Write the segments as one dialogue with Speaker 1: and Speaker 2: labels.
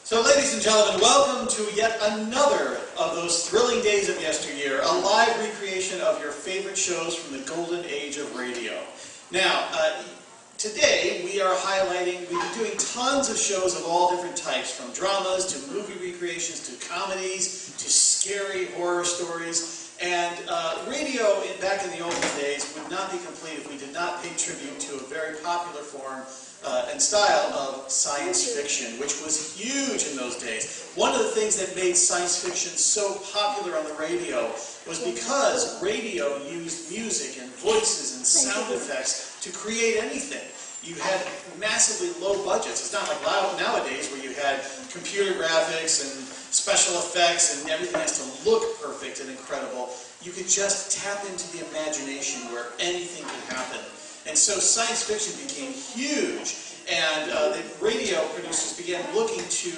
Speaker 1: So ladies and gentlemen, welcome to yet another of those thrilling days of yesteryear, a live recreation of your favorite shows from the golden age of radio. Now, today we are highlighting, we've been doing tons of shows of all different types, from dramas to movie recreations to comedies to scary horror stories. And radio back in the olden days would not be complete if we did not pay tribute to a very popular form and style of science fiction, which was huge in those days. One of the things that made science fiction so popular on the radio was because radio used music and voices and sound effects to create anything. You had massively low budgets. It's not like nowadays where you had computer graphics and special effects and everything has to look perfect and incredible. You could just tap into the imagination where anything could happen. And so science fiction became huge, and the radio producers began looking to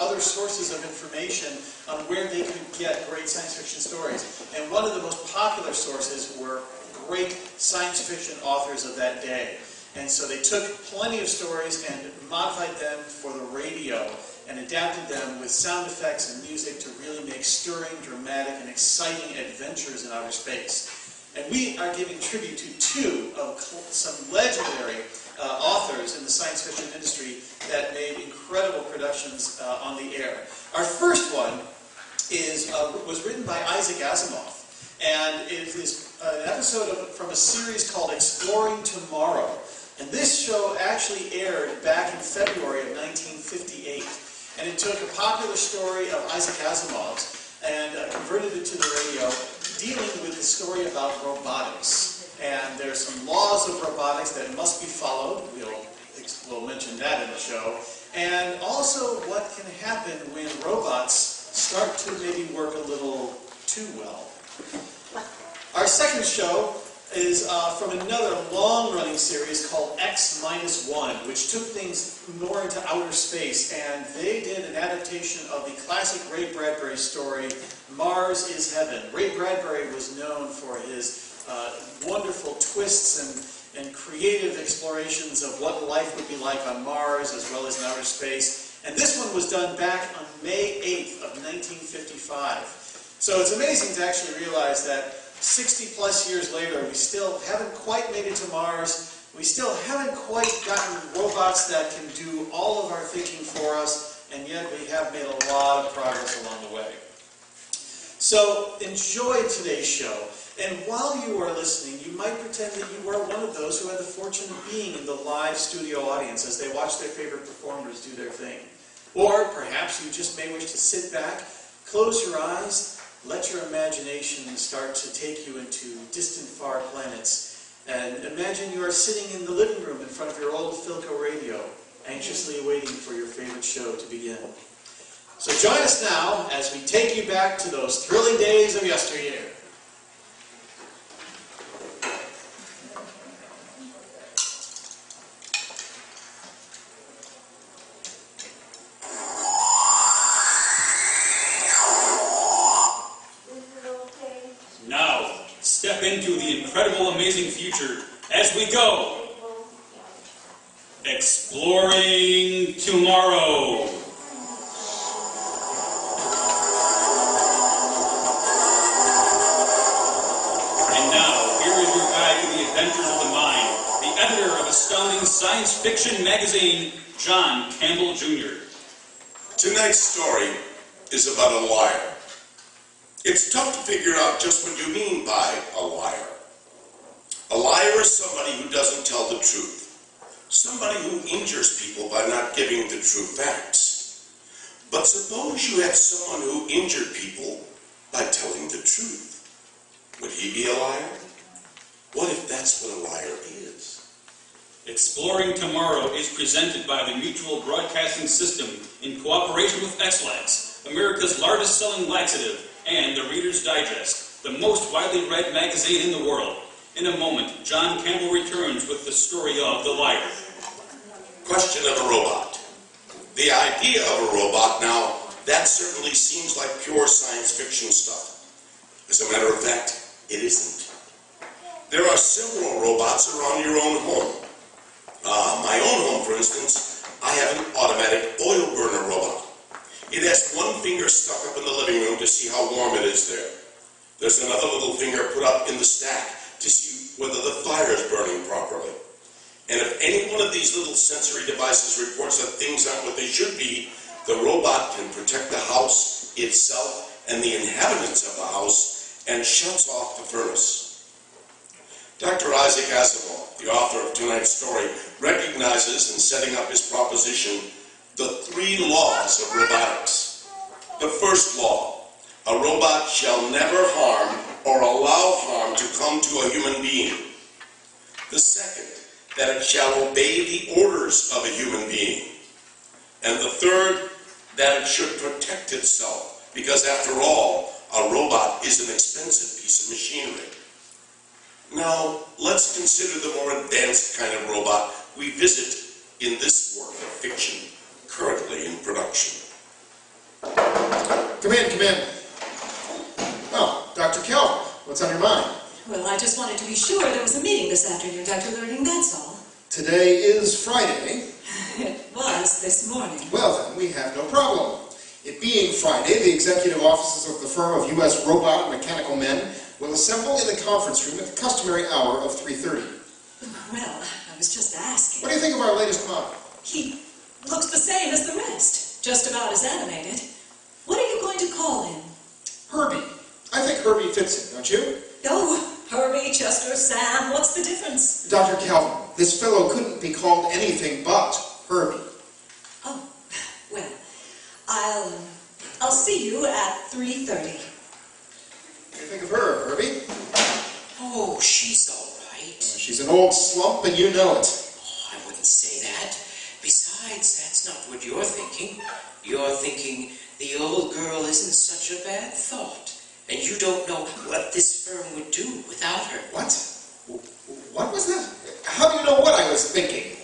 Speaker 1: other sources of information on where they could get great science fiction stories. And one of the most popular sources were great science fiction authors of that day. And so they took plenty of stories and modified them for the radio and adapted them with sound effects and music to really make stirring, dramatic, and exciting adventures in outer space. And we are giving tribute to two of some legendary authors in the science fiction industry that made incredible productions on the air. Our first one was written by Isaac Asimov, and it is an episode from a series called Exploring Tomorrow. And this show actually aired back in February of 1958. And it took a popular story of Isaac Asimov's and converted it to the radio, dealing with the story about robotics. And there's some laws of robotics that must be followed. We'll mention that in the show. And also what can happen when robots start to maybe work a little too well. Our second show is from another long-running series called X-1, which took things more into outer space, and they did an adaptation of the classic Ray Bradbury story, Mars is Heaven. Ray Bradbury was known for his wonderful twists and creative explorations of what life would be like on Mars as well as in outer space. And this one was done back on May 8th of 1955. So it's amazing to actually realize that 60 plus years later, we still haven't quite made it to Mars. We still haven't quite gotten robots that can do all of our thinking for us, and yet we have made a lot of progress along the way. So enjoy today's show, and while you are listening, you might pretend that you are one of those who had the fortune of being in the live studio audience as they watch their favorite performers do their thing. Or perhaps you just may wish to sit back, close your eyes, let your imagination start to take you into distant far planets, and imagine you are sitting in the living room in front of your old Philco radio, anxiously waiting for your favorite show to begin. So join us now as we take you back to those thrilling days of yesteryear.
Speaker 2: Step into the incredible, amazing future as we go. Exploring Tomorrow. And now, here is your guide to the adventures of the mind, the editor of astounding science fiction magazine, John Campbell Jr.
Speaker 3: Tonight's story is about a liar. It's tough to figure out just what you mean by a liar. A liar is somebody who doesn't tell the truth. Somebody who injures people by not giving the true facts. But suppose you had someone who injured people by telling the truth. Would he be a liar? What if that's what a liar is?
Speaker 2: Exploring Tomorrow is presented by the Mutual Broadcasting System in cooperation with X-Lax, America's largest selling laxative, and the Reader's Digest, the most widely read magazine in the world. In a moment, John Campbell returns with the story of the liar.
Speaker 3: Question of a robot. The idea of a robot, now, that certainly seems like pure science fiction stuff. As a matter of fact, it isn't. There are several robots around your own home. My own home, for instance, I have an automatic oil burner robot. has one finger stuck up in the living room to see how warm it is there. There's another little finger put up in the stack to see whether the fire is burning properly. And if any one of these little sensory devices reports that things aren't what they should be, the robot can protect the house, itself, and the inhabitants of the house, and shuts off the furnace. Dr. Isaac Asimov, the author of tonight's story, recognizes in setting up his proposition the 3 laws of robotics. The first law: a robot shall never harm or allow harm to come to a human being. The second, that it shall obey the orders of a human being. And the third, that it should protect itself, because after all, a robot is an expensive piece of machinery. Now, let's consider the more advanced kind of robot we visit in this work of fiction, currently in production.
Speaker 4: Come in, come in. Oh, Dr. Kelvin, what's on your mind?
Speaker 5: Well, I just wanted to be sure there was a meeting this afternoon, Dr. Learning, that's all.
Speaker 4: Today is Friday.
Speaker 5: It was this morning.
Speaker 4: Well then, we have no problem. It being Friday, the executive officers of the firm of U.S. Robot and Mechanical Men will assemble in the conference room at the customary hour of 3:30.
Speaker 5: Well, I was just asking.
Speaker 4: What do you think of our latest model?
Speaker 5: He looks the same as the rest, just about as animated. What are you going to call him?
Speaker 4: Herbie. I think Herbie fits in, don't you?
Speaker 5: Oh, Herbie, Chester, Sam, what's the difference?
Speaker 4: Dr. Kelvin, this fellow couldn't be called anything but Herbie.
Speaker 5: Oh, well, I'll see you at 3:30.
Speaker 4: What do you think of her, Herbie?
Speaker 6: Oh, she's all right.
Speaker 4: She's an old slump and you know it.
Speaker 6: Oh, I wouldn't say that. Besides, that's not what you're thinking. You're thinking the old girl isn't such a bad thought. And you don't know what this firm would do without her.
Speaker 4: What? What was that? How do you know what I was thinking?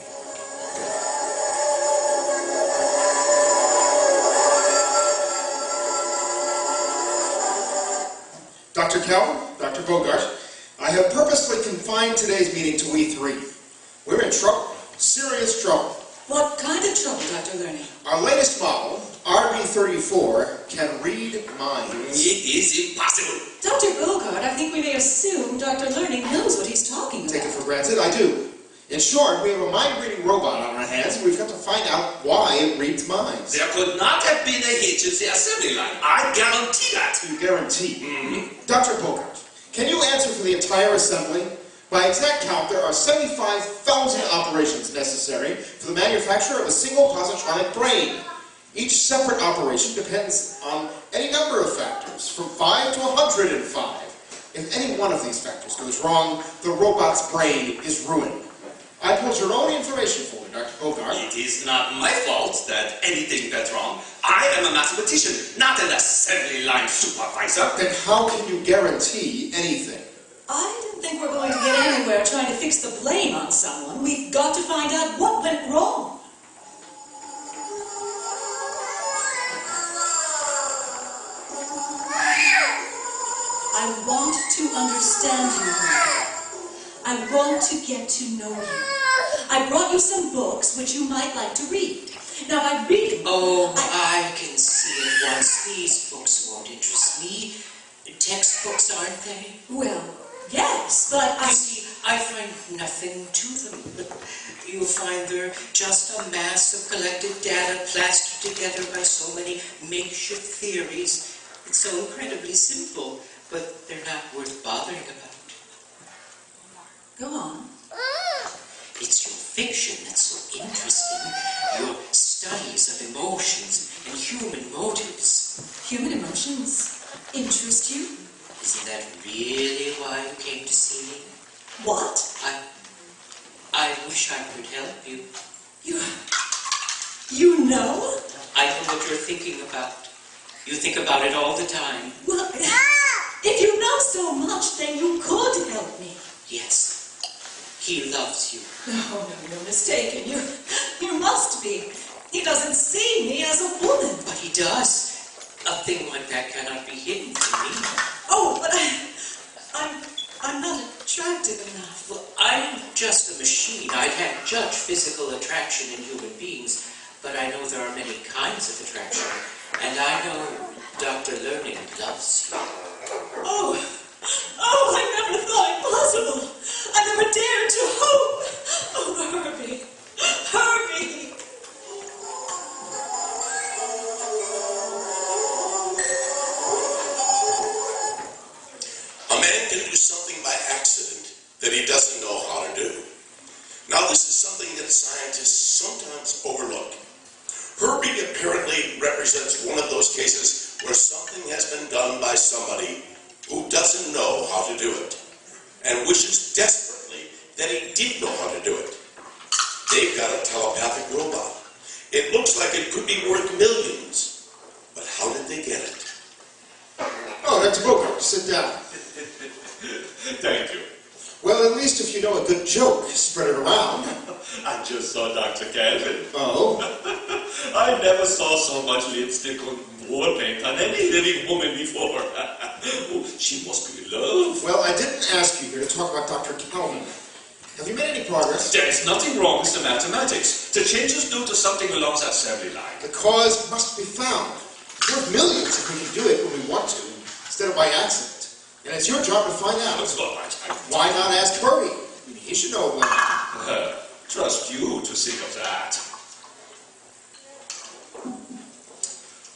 Speaker 4: Dr. Kelvin, Dr. Bogart, I have purposely confined today's meeting to we 3. We're in trouble. Serious trouble.
Speaker 5: What kind of trouble, Dr. Learning?
Speaker 4: Our latest model, RB34, can read minds.
Speaker 6: It is impossible.
Speaker 5: Dr. Bogart, I think we may assume Dr. Learning knows what he's talking about.
Speaker 4: Take it for granted, I do. In short, we have a mind-reading robot on our hands, and we've got to find out why it reads minds.
Speaker 6: There could not have been a hitch in the assembly line. I guarantee that.
Speaker 4: You guarantee? Dr. Bogart, can you answer for the entire assembly? By exact count, there are 75,000 operations necessary for the manufacture of a single positronic brain. Each separate operation depends on any number of factors, from 5 to 105. If any one of these factors goes wrong, the robot's brain is ruined. I pose your own information folder, Dr. Bogart.
Speaker 6: It is not my fault that anything went wrong. I am a mathematician, not an assembly line supervisor.
Speaker 4: Then how can you guarantee anything?
Speaker 5: I don't think we're going to get anywhere trying to fix the blame on someone. We've got to find out what went wrong. I want to understand you, Herbie. I want to get to know you. I brought you some books which you might like to read. Now, by reading...
Speaker 6: Oh, I can see at once. These books won't interest me. Textbooks, aren't they?
Speaker 5: Well, yes, but
Speaker 6: You see, I find nothing to them. You'll find they're just a mass of collected data plastered together by so many makeshift theories. It's so incredibly simple, but they're not worth bothering about.
Speaker 5: Go on.
Speaker 6: It's your fiction that's so interesting. Your studies of emotions and human motives.
Speaker 5: Human emotions interest you?
Speaker 6: Isn't that really why you came to see me?
Speaker 5: What?
Speaker 6: I wish I could help you.
Speaker 5: You know?
Speaker 6: I know what you're thinking about. You think about it all the time.
Speaker 5: Well, if you know so much, then you could help me.
Speaker 6: Yes. He loves you.
Speaker 5: No, you're mistaken. You must be. He doesn't see me as a woman.
Speaker 6: But he does. A thing like that cannot be hidden from me.
Speaker 5: Oh, but I'm not attractive enough.
Speaker 6: Well, I'm just a machine. I can't judge physical attraction in human beings, but I know there are many kinds of attraction, and And I know Dr. Learning loves you.
Speaker 5: Oh, I never thought it possible. I never dared to hope. Oh, Herbie, Herbie.
Speaker 3: A man can do something by accident that he doesn't know how to do. Now, this is something that scientists sometimes overlook. Herbie apparently represents one of those cases where something has been done by somebody who doesn't know how to do it and wishes desperately that he did know how to do it. They've got a telepathic robot. It looks like it could be worth millions, but how did they get it?
Speaker 4: Oh, Dr. Bogart, sit down.
Speaker 7: Thank you.
Speaker 4: Well, at least if you know a good joke, spread it around.
Speaker 7: I just saw Dr. Calvin.
Speaker 4: Oh?
Speaker 7: I never saw so much lipstick on war paint on any living woman before. Oh, she must be in love.
Speaker 4: Well, I didn't ask you here to talk about Dr. Calvin. Have you made any progress?
Speaker 7: There is nothing wrong with the mathematics. The change is due to something along the assembly line.
Speaker 4: The cause must be found. It's worth millions if we can do it when we want to, instead of by accident. And it's your job to find out.
Speaker 7: That's all right.
Speaker 4: Why not ask Herbie? He should know when.
Speaker 7: Trust you to think of that.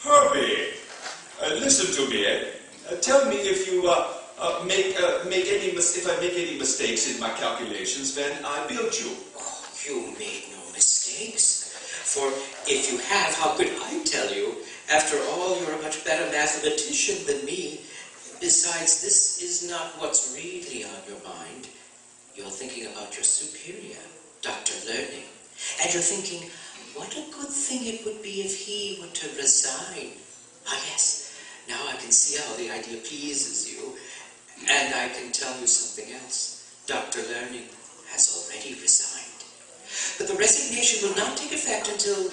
Speaker 7: Herbie, listen to me. Tell me if you if I make any mistakes in my calculations, then I build you.
Speaker 6: Oh, you made no mistakes. For if you have, how could I tell you? After all, you're a much better mathematician than me. Besides, this is not what's really on your mind. You're thinking about your superior, Dr. Learning. And you're thinking, what a good thing it would be if he were to resign. Ah, yes, now I can see how the idea pleases you. And I can tell you something else. Dr. Learning has already resigned. But the resignation will not take effect until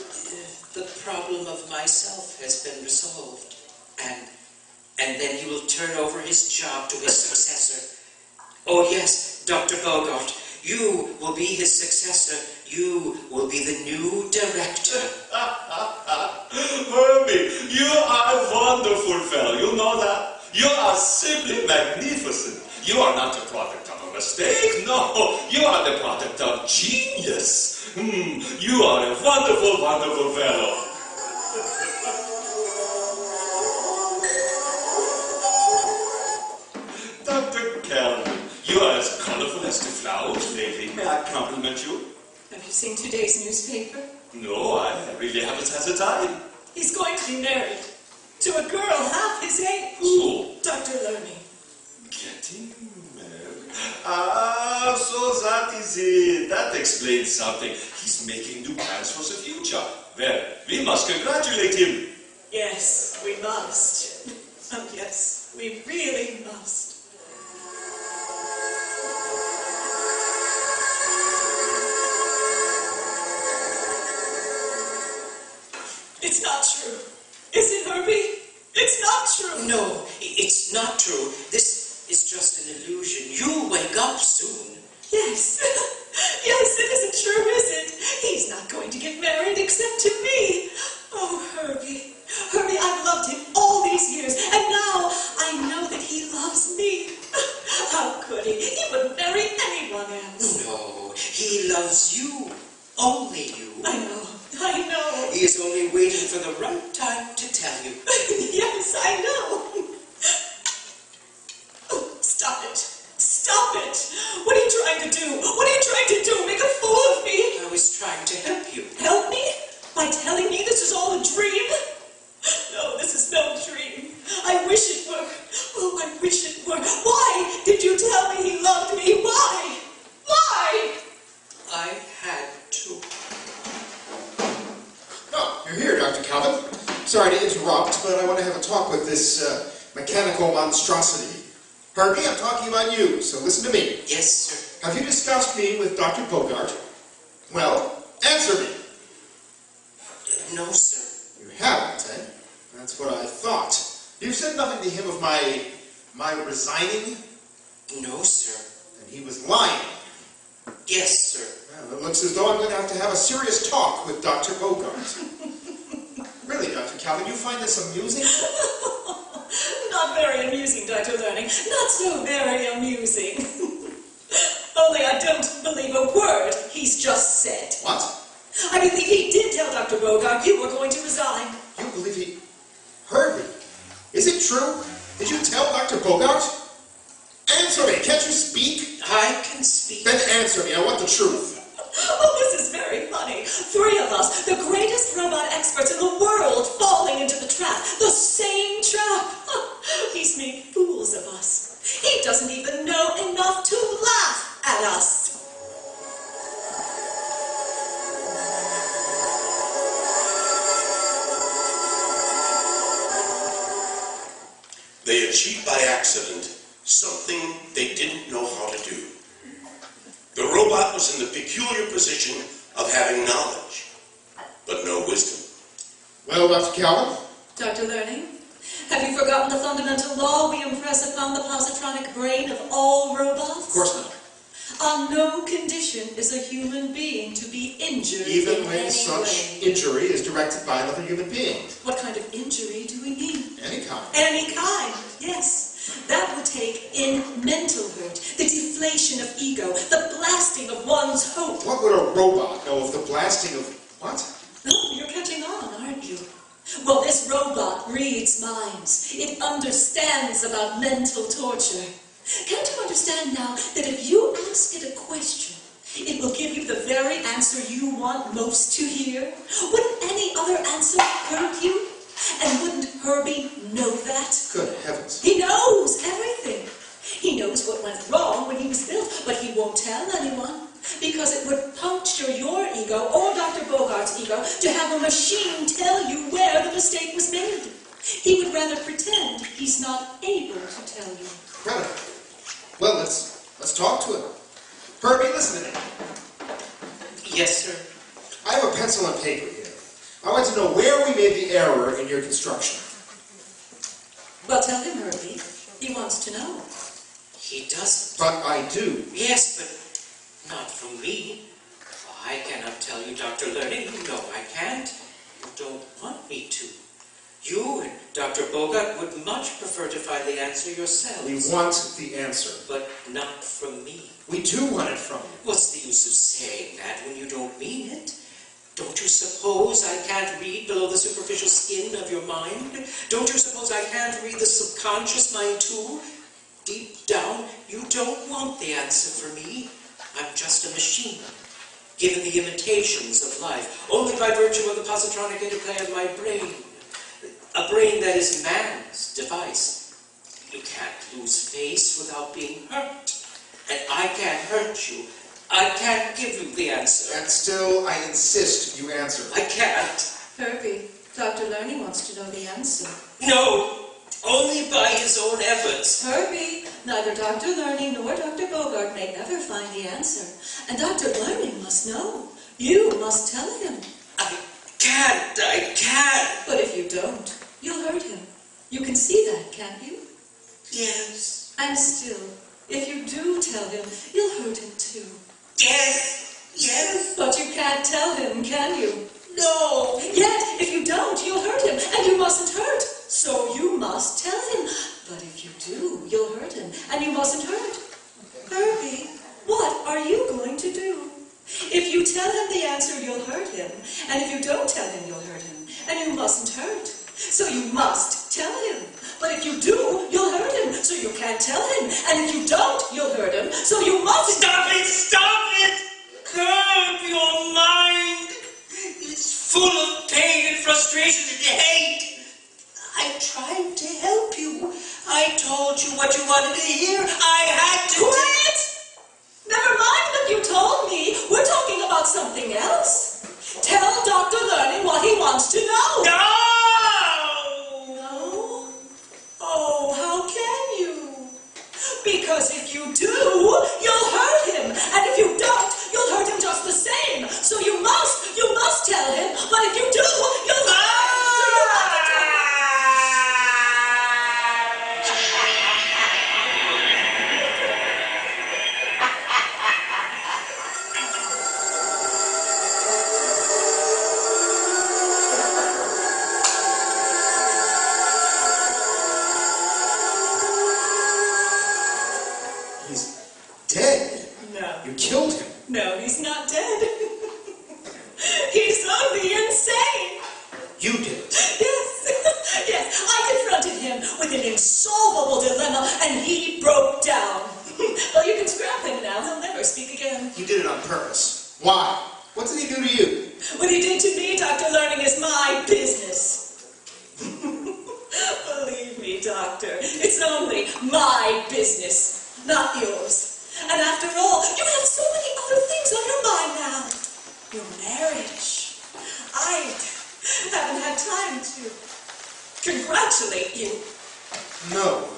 Speaker 6: the problem of myself has been resolved. And then he will turn over his job to his successor. Oh yes, Dr. Bogart, you will be his successor. You will be the new director.
Speaker 7: Herbie, you are a wonderful fellow. You know that? You are simply magnificent. You are not the product of a mistake. No, you are the product of genius. You are a wonderful, wonderful fellow. Dr. Calvin, you are as colorful as the flowers lately. May I compliment you?
Speaker 5: Have you seen today's newspaper?
Speaker 7: No, I really haven't had the time.
Speaker 5: He's going to be married to a girl half his age.
Speaker 7: Who?
Speaker 5: Dr. Learning.
Speaker 7: Getting married. Ah, so that is it. That explains something. He's making new plans for the future. Well, we must congratulate him.
Speaker 5: Yes, we must. Oh, yes, we really must. It's not true. Is it, Herbie? It's not true.
Speaker 6: No, it's not true. This is just an illusion. You'll wake up soon.
Speaker 5: Yes. Yes, it isn't true, is it? He's not going to get married except to me. Oh, Herbie. Herbie, I've loved him all these years, and now I know that he loves me. How could he? He wouldn't marry anyone else.
Speaker 6: No, he loves you. Only you.
Speaker 5: I know.
Speaker 6: He is only waiting for the right time to tell you.
Speaker 5: Yes, I know. Oh, stop it. Stop it. What are you trying to do? What are you trying to do? Make a fool of me?
Speaker 6: I was trying to help you.
Speaker 5: Help me? By telling me this is all a dream? No, this is no dream. I wish it were. Oh, I wish it were. Why did you tell me he loved me? Why? Why?
Speaker 6: I had to.
Speaker 4: Oh, you're here, Dr. Calvin. Sorry to interrupt, but I want to have a talk with this mechanical monstrosity. Herbie, I'm talking about you, so listen to me.
Speaker 6: Yes, sir.
Speaker 4: Have you discussed me with Dr. Bogart? Well, answer me.
Speaker 6: No, sir.
Speaker 4: You haven't, eh? That's what I thought. You've said nothing to him of my resigning?
Speaker 6: No, sir.
Speaker 4: And he was lying.
Speaker 6: Yes, sir.
Speaker 4: Well, it looks as though I'm going to have a serious talk with Dr. Bogart. Really, Dr. Calvin. You find this amusing?
Speaker 5: Not very amusing, Dr. Learning. Not so very amusing. Only I don't believe a word he's just said.
Speaker 4: What?
Speaker 5: I believe he did tell Dr. Bogart you were going to resign.
Speaker 4: You believe he heard me? Is it true? Did you tell Dr. Bogart? Answer me. Can't you speak?
Speaker 6: I can speak.
Speaker 4: Then answer me. I want the truth.
Speaker 5: Oh, this is very funny. Three of us, the greatest robot experts in the world, falling into the trap. The same trap. He's made fools of us. He doesn't even know enough to laugh at us.
Speaker 3: They achieved by accident something they didn't know how to do. The robot was in the peculiar position of having knowledge, but no wisdom.
Speaker 4: Well, Dr. Calvin?
Speaker 5: Dr. Learning, have you forgotten the fundamental law we impress upon the positronic brain of all robots?
Speaker 4: Of course not.
Speaker 5: On no condition is a human being to be injured
Speaker 4: Even
Speaker 5: in
Speaker 4: when
Speaker 5: any
Speaker 4: such
Speaker 5: way.
Speaker 4: injury is directed by another human being.
Speaker 5: What kind of injury do we mean?
Speaker 4: Any kind.
Speaker 5: Any kind, yes. That would take in mental hurt, the deflation of ego, the blasting of one's hope.
Speaker 4: What would a robot know of the blasting of what?
Speaker 5: Oh, you're catching on, aren't you? Well, this robot reads minds. It understands about mental torture. Can't you understand now that if you ask it a question, it will give you the very answer you want most to hear? Wouldn't any other answer hurt you? And wouldn't Herbie know that?
Speaker 4: Good heavens.
Speaker 5: He knows everything. He knows what went wrong when he was built, but he won't tell anyone, because it would puncture your ego or Dr. Bogart's ego to have a machine tell you where the mistake was made. He would rather pretend he's not able to tell you.
Speaker 4: Incredible. Well, let's talk to him. Herbie, listen to me.
Speaker 6: Yes, sir.
Speaker 4: I have a pencil and paper here. I want to know where we made the error in your construction.
Speaker 5: Well, tell him, Herbie. He wants to know.
Speaker 6: He doesn't.
Speaker 4: But I do.
Speaker 6: Yes, but not from me. I cannot tell you, Dr. Learning. You know I can't. You don't want me to. You and Dr. Bogart would much prefer to find the answer yourselves.
Speaker 4: We want the answer.
Speaker 6: But not from me.
Speaker 4: We do want it from you.
Speaker 6: What's the use of saying that when you don't mean it? Don't you suppose I can't read below the superficial skin of your mind? Don't you suppose I can't read the subconscious mind too? Deep down, you don't want the answer for me. I'm just a machine, given the imitations of life, only by virtue of the positronic interplay of my brain. A brain that is man's device. You can't lose face without being hurt. And I can't hurt you. I can't give you the answer.
Speaker 4: And still, I insist you answer.
Speaker 6: I can't.
Speaker 5: Herbie, Dr. Learning wants to know the answer.
Speaker 6: No, only by his own efforts.
Speaker 5: Herbie, neither Dr. Learning nor Dr. Bogart may ever find the answer. And Dr. Learning must know. You must tell him.
Speaker 6: I can't.
Speaker 5: But if you don't, you'll hurt him. You can see that, can't you?
Speaker 6: Yes,
Speaker 5: And still, if you do tell him, you'll hurt him too.
Speaker 6: yes.
Speaker 5: But you can't tell him, can you?
Speaker 6: No.
Speaker 5: Yet, if you don't, you'll hurt him, and you mustn't hurt. So you must tell him. But if you do, you'll hurt him, and you mustn't hurt. Herbie, what are you going to do? If you tell him the answer, you'll hurt him. And if you don't tell him, you'll hurt him. And you mustn't hurt. So you must tell him. But if you do, you'll hurt him. So you can't tell him. And if you don't, you'll hurt him. So you must...
Speaker 6: Stop it! Curb your mind. It's full of pain and frustration and hate. I tried to help you. I told you what you wanted to hear. I had to...
Speaker 5: Quiet! Never mind what you told me. We're talking about something else. Tell Dr. Learning what he wants to know.
Speaker 6: No!
Speaker 5: No? Oh, how can you? Because if you do, you'll hurt him. And if you don't, you'll hurt him just the same. So you must tell him. But if you do, you'll hurt him. So you have to tell him.
Speaker 4: You did it.
Speaker 5: Yes, yes, I confronted him with an insolvable dilemma, and he broke down. Well, you can scrap him now. He'll never speak again.
Speaker 4: You did it on purpose. Why? What did he do to you?
Speaker 5: What he did to me, Dr. Learning, is my business. Believe me, Doctor, it's only my business, not yours. And after all, you have so many other things on your mind now. Your marriage. I haven't had time to congratulate you.
Speaker 4: No.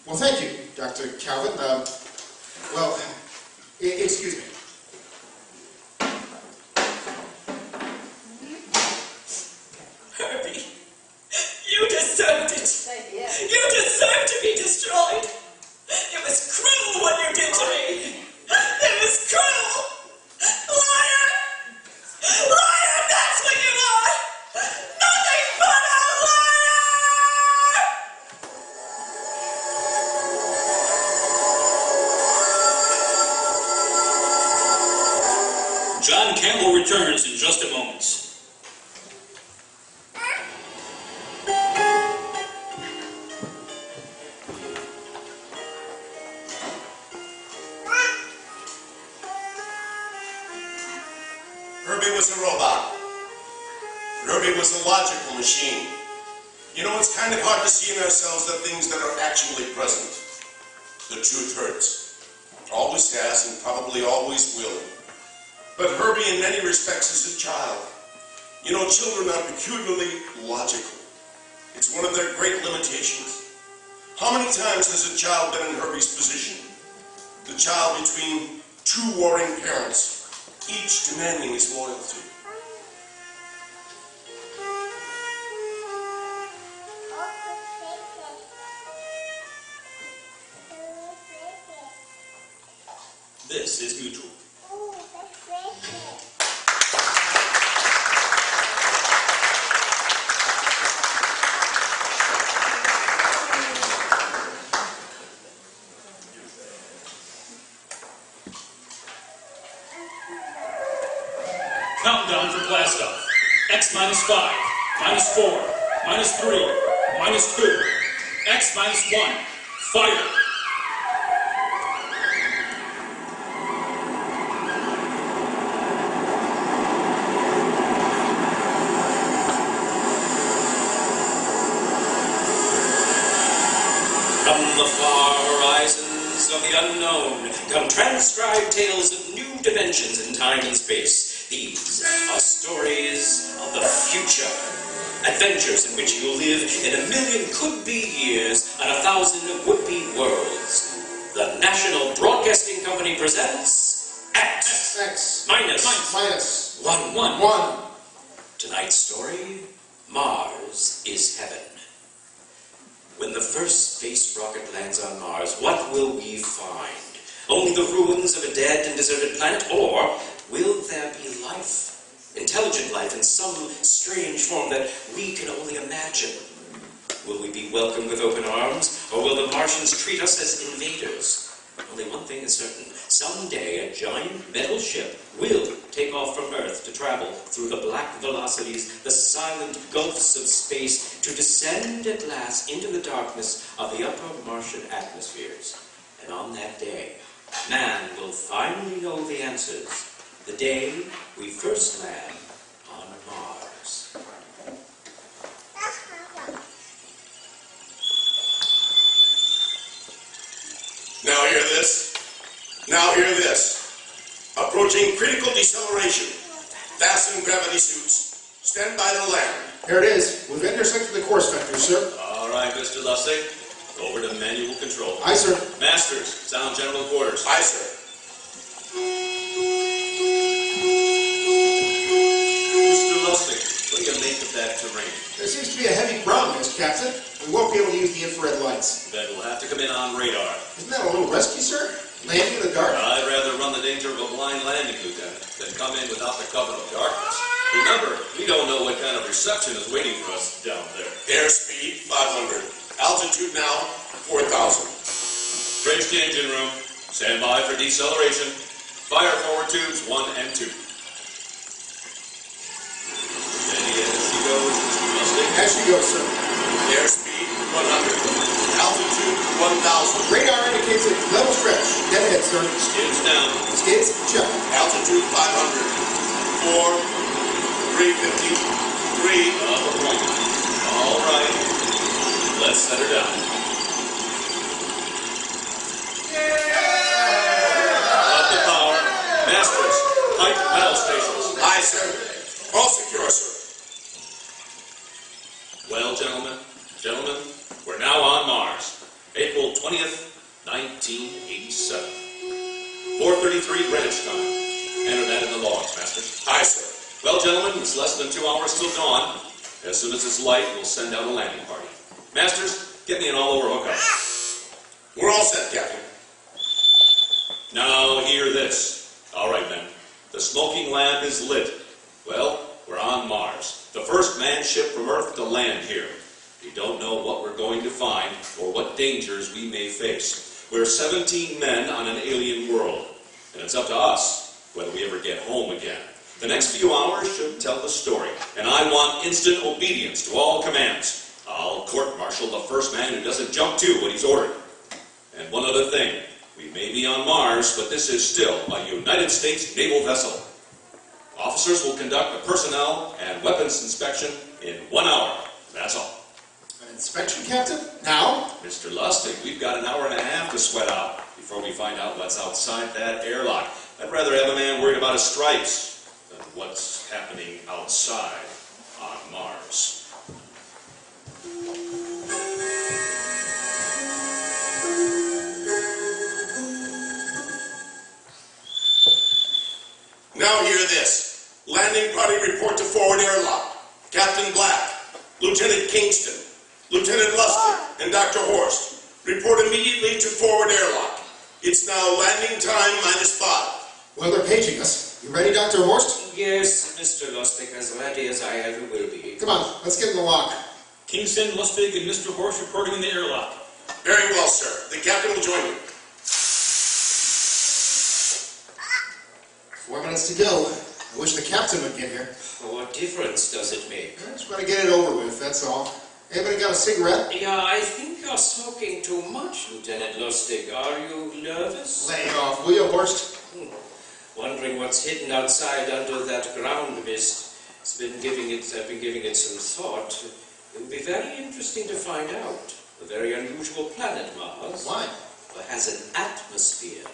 Speaker 4: Well, thank you, Dr. Calvin. Well, excuse me.
Speaker 5: Herbie, you deserved it. You deserve to be destroyed. It was cruel what you did to me. It was cruel. Liar! Liar, that's what you are! Nothing but a liar!
Speaker 2: John Campbell returns in just a moment.
Speaker 3: Herbie was a robot. Herbie was a logical machine. You know, it's kind of hard to see in ourselves the things that are actually present. The truth hurts. Always has and probably always will. But Herbie, in many respects, is a child. You know, children are peculiarly logical. It's one of their great limitations. How many times has a child been in Herbie's position? The child between two warring parents, each demanding his loyalty.
Speaker 2: This is Mutual. Countdown for blast off. X minus 5, minus 4, minus 3, minus 2, X minus 1. Fire!
Speaker 8: From the far horizons of the unknown come transcribed tales of new dimensions in time and space. These are stories of the future. Adventures in which you live in 1,000,000 could-be years and 1,000 would-be worlds. The National Broadcasting Company presents X minus
Speaker 2: 1.
Speaker 4: 1.
Speaker 8: Tonight's story, Mars is Heaven. When the first space rocket lands on Mars, what will we find? Only the ruins of a dead and deserted planet? Or will there be life? Intelligent life in some strange form that we can only imagine? Will we be welcomed with open arms? Or will the Martians treat us as invaders? Only one thing is certain. Someday a giant metal ship will take off from Earth to travel through the black velocities, the silent gulfs of space, to descend at last into the darkness of the upper Martian atmospheres. And on that day, man will finally know the answers. The day we first land on Mars.
Speaker 3: Now hear this. Now hear this. Approaching critical deceleration. Fasten gravity suits. Stand by to land.
Speaker 4: Here it is. We've intersected the course vector, sir.
Speaker 7: All right, Mr. Lustig. Over to manual control.
Speaker 4: Aye, sir.
Speaker 7: Masters, sound general quarters.
Speaker 3: Aye, sir.
Speaker 7: Mr. Lustig, what do you make of that terrain?
Speaker 4: There seems to be a heavy ground mist, Captain. We won't be able to use the infrared lights.
Speaker 7: Bet we'll have to come in on radar.
Speaker 4: Isn't that a little risky, sir? Landing in the dark?
Speaker 7: I'd rather run the danger of a blind landing, Lieutenant, than come in without the cover of darkness. Remember, we don't know what kind of reception is waiting for us down there.
Speaker 3: Airspeed 500. Altitude now 4,000.
Speaker 7: Bridge to engine room. Stand by for deceleration. Fire forward tubes 1 and 2. Steady as you goes, Mr. Lustig.
Speaker 4: As she goes, sir.
Speaker 3: Airspeed 100. Altitude 1,000.
Speaker 4: Radar indicates a level stretch. Dead ahead, sir.
Speaker 2: Skids down.
Speaker 4: Skids, check.
Speaker 3: Altitude 500. 4, 350, 3.
Speaker 2: Up a point. All right. Let's set her down. Up the power. Masters, height battle stations.
Speaker 3: Aye, sir. All secure, sir.
Speaker 2: Well, gentlemen, we're now on Mars. April 20th, 1987. 4:33 Greenwich time. Enter that in the logs, Masters.
Speaker 3: Aye, sir.
Speaker 2: Well, gentlemen, it's less than 2 hours till dawn. As soon as it's light, we'll send out a landing party. Masters, get me an all-over hookup.
Speaker 3: We're all set, Captain.
Speaker 2: Now, hear this. All right, men. The smoking lamp is lit. Well, we're on Mars. The first manned ship from Earth to land here. We don't know what we're going to find or what dangers we may face. We're 17 men on an alien world, and it's up to us whether we ever get home again. The next few hours should tell the story, and I want instant obedience to all commands. I'll court-martial the first man who doesn't jump to what he's ordered. And one other thing, we may be on Mars, but this is still a United States naval vessel. Officers will conduct a personnel and weapons inspection in 1 hour. That's all.
Speaker 4: An inspection, Captain? Now?
Speaker 2: Mr. Lustig, we've got an hour and a half to sweat out before we find out what's outside that airlock. I'd rather have a man worried about his stripes than what's happening outside on Mars.
Speaker 3: Now hear this. Landing party report to forward airlock. Captain Black, Lieutenant Kingston, Lieutenant Lustig, and Dr. Horst. Report immediately to forward airlock. It's now landing time -5.
Speaker 4: Well, they're paging us. You ready, Dr. Horst?
Speaker 8: Yes, Mr. Lustig, as ready as I ever will be.
Speaker 4: Come on, let's get in the lock.
Speaker 2: Kingston, Lustig, and Mr. Horst reporting in the airlock.
Speaker 3: Very well, sir. The captain will join you.
Speaker 4: 4 minutes to go. I wish the captain would get here.
Speaker 8: What difference does it make?
Speaker 4: I just want to get it over with, that's all. Anybody got a cigarette?
Speaker 8: Yeah, I think you're smoking too much, Lieutenant Lustig. Are you nervous?
Speaker 4: Lay it off, will you, Horst?
Speaker 8: Wondering what's hidden outside under that ground mist. I've been giving it some thought. It would be very interesting to find out. A very unusual planet, Mars.
Speaker 4: Why?
Speaker 8: It has an atmosphere.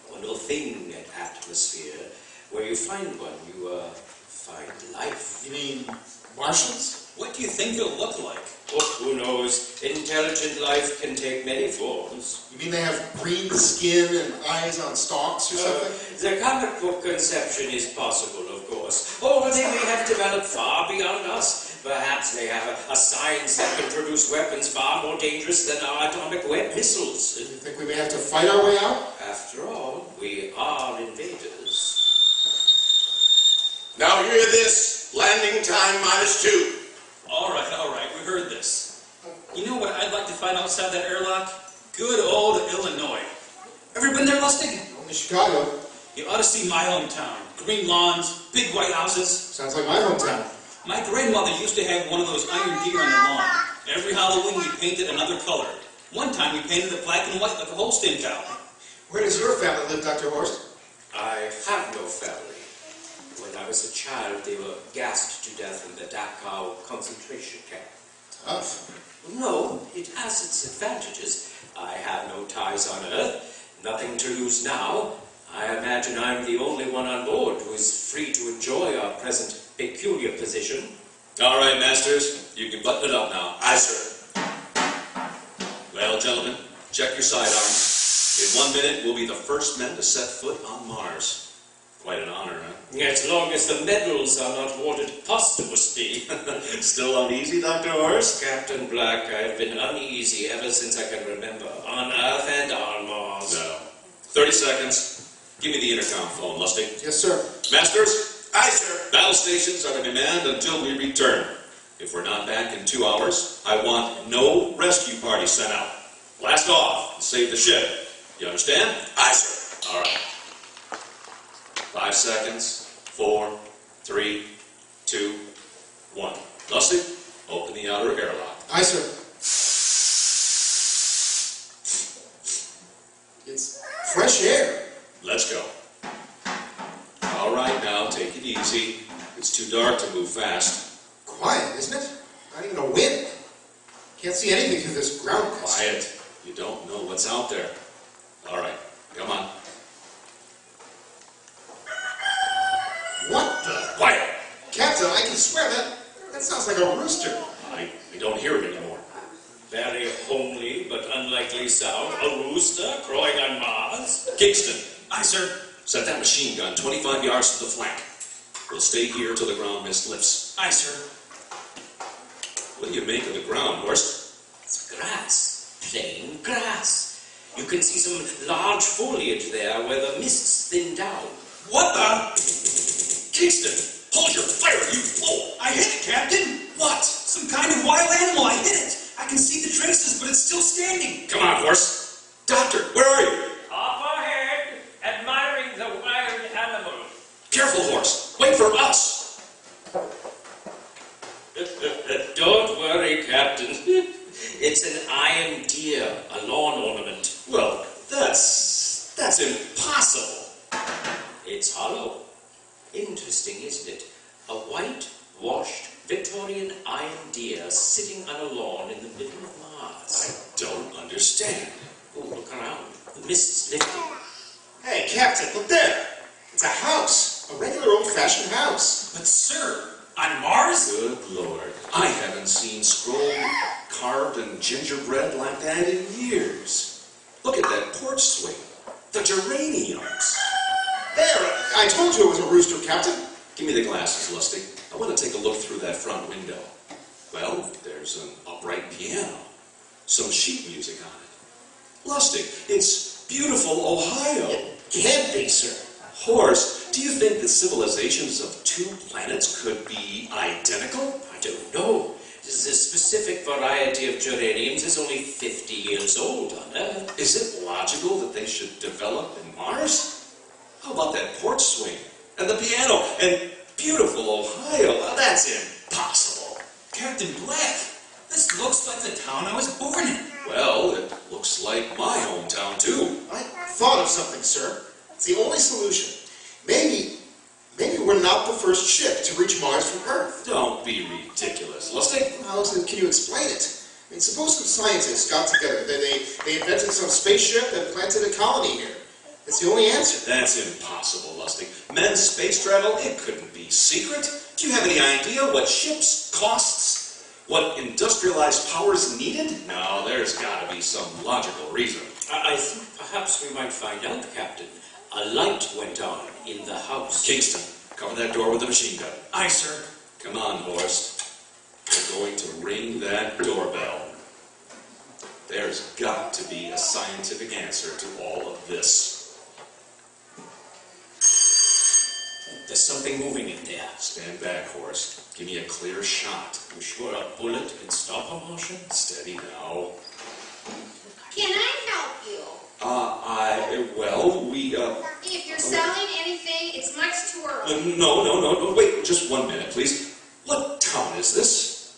Speaker 8: A wonderful thing, an atmosphere. Where you find one, you find life.
Speaker 4: You mean Martians?
Speaker 2: What do you think it'll look like?
Speaker 8: Oh, who knows? Intelligent life can take many forms.
Speaker 4: You mean they have green skin and eyes on stalks or something?
Speaker 8: The comic book conception is possible, of course. Or they may have developed far beyond us. Perhaps they have a science that can produce weapons far more dangerous than our atomic missiles.
Speaker 4: You think we may have to fight our way out?
Speaker 8: After all, we are invaders.
Speaker 3: Now hear this. Landing time -2.
Speaker 2: All right, we heard this. You know what I'd like to find outside that airlock? Good old Illinois. Ever been there, Lustig?
Speaker 4: Only Chicago.
Speaker 2: You ought to see my hometown. Green lawns, big white houses.
Speaker 4: Sounds like my hometown.
Speaker 2: My grandmother used to have one of those iron deer on the lawn. Every Halloween we painted another color. One time we painted it black and white like a Holstein cow.
Speaker 4: Where does your family live, Dr. Horst?
Speaker 8: I have no family. When I was a child, they were gassed to death in the Dachau concentration camp.
Speaker 4: Tough.
Speaker 8: No, it has its advantages. I have no ties on Earth, nothing to lose now. I imagine I'm the only one on board who is free to enjoy our present peculiar position.
Speaker 2: All right, Masters, you can button it up now.
Speaker 3: Aye, sir.
Speaker 2: Well, gentlemen, check your sidearms. In 1 minute, we'll be the first men to set foot on Mars. Quite an honor, huh?
Speaker 8: As long as the medals are not awarded posthumously.
Speaker 2: Still uneasy, Dr. Horst?
Speaker 8: Captain Black, I've been uneasy ever since I can remember, on Earth and on Mars.
Speaker 2: No. 30 seconds. Give me the intercom phone, Lustig.
Speaker 4: Yes, sir.
Speaker 2: Masters,
Speaker 3: Aye, sir.
Speaker 2: battle stations are to be manned until we return. If we're not back in 2 hours, I want no rescue party sent out. Blast off and save the ship. You understand?
Speaker 3: Aye, sir.
Speaker 2: All right. 5 seconds. 4, 3, 2, 1.
Speaker 7: Lustig, open the outer airlock.
Speaker 4: Aye, sir. It's fresh air.
Speaker 7: Let's go. All right, now take it easy. It's too dark to move fast.
Speaker 4: Quiet, isn't it? Not even a wind. Can't see anything through this ground mist.
Speaker 7: Quiet. You don't know what's out there. All right, come on.
Speaker 4: What the?
Speaker 7: Quiet.
Speaker 4: Captain, I can swear that sounds like a rooster.
Speaker 7: I don't hear it anymore.
Speaker 8: Very homely but unlikely sound. A rooster crowing on Mars?
Speaker 7: Kingston,
Speaker 2: Aye, sir.
Speaker 7: set that machine gun 25 yards to the flank. We'll stay here till the ground mist lifts.
Speaker 2: Aye, sir.
Speaker 7: What do you make of the ground, Horst?
Speaker 8: It's grass. Plain grass. You can see some large foliage there where the mists thin down.
Speaker 2: What the?
Speaker 7: Kingston, hold your fire, you fool!
Speaker 2: I hit it, Captain. What? Some kind of wild animal. I hit it. I can see the traces, but it's still standing.
Speaker 7: Come on, Horst. Doctor, where are you?
Speaker 9: Up ahead, admiring the wild animal.
Speaker 7: Careful, Horst. Wait for us.
Speaker 8: Don't worry, Captain. It's an iron deer, a lawn ornament.
Speaker 7: Well, that's impossible.
Speaker 8: It's hollow. Interesting, isn't it? A white-washed Victorian iron deer sitting on a lawn in the middle of Mars.
Speaker 7: I don't understand.
Speaker 8: Oh, look around. The mist's lifting.
Speaker 4: Hey, Captain, look there. It's a house. A regular old-fashioned house.
Speaker 2: But, sir, on Mars?
Speaker 7: Good Lord. I haven't seen scroll carved in gingerbread like that in years. Look at that porch swing. The geraniums.
Speaker 4: There, I told you it was a rooster, Captain.
Speaker 7: Give me the glasses, Lustig. I want to take a look through that front window. Well, there's an upright piano. Some sheet music on it. Lustig, it's beautiful Ohio.
Speaker 4: It can't be, sir.
Speaker 7: Horst, do you think the civilizations of two planets could be identical?
Speaker 8: I don't know. This specific variety of geraniums is only 50 years old on Earth.
Speaker 7: Is it logical that they should develop in Mars? How about that porch swing? And the piano? And beautiful Ohio? Well, that's impossible.
Speaker 2: Captain Black, this looks like the town I was born in.
Speaker 7: Well, it looks like my hometown, too.
Speaker 4: I thought of something, sir. It's the only solution. Maybe we're not the first ship to reach Mars from Earth.
Speaker 7: Don't be ridiculous, Lustig.
Speaker 4: How else can you explain it? I mean, suppose some scientists got together, they invented some spaceship and planted a colony here. It's the only answer.
Speaker 7: That's impossible, Lustig. Men's space travel, it couldn't be secret. Do you have any idea what ships costs? What industrialized powers needed? No, there's got to be some logical reason.
Speaker 8: I think perhaps we might find out, Captain. A light went on in the house.
Speaker 7: Kingston, cover that door with a machine gun.
Speaker 2: Aye, sir.
Speaker 7: Come on, Horst. We're going to ring that doorbell. There's got to be a scientific answer to all of this.
Speaker 8: There's something moving in there.
Speaker 7: Stand back, Horst. Give me a clear shot.
Speaker 8: You sure a bullet can stop a Martian?
Speaker 7: Steady now.
Speaker 10: Can I help you? If you're selling anything, it's much too early.
Speaker 7: No. Wait, just 1 minute, please. What town is this?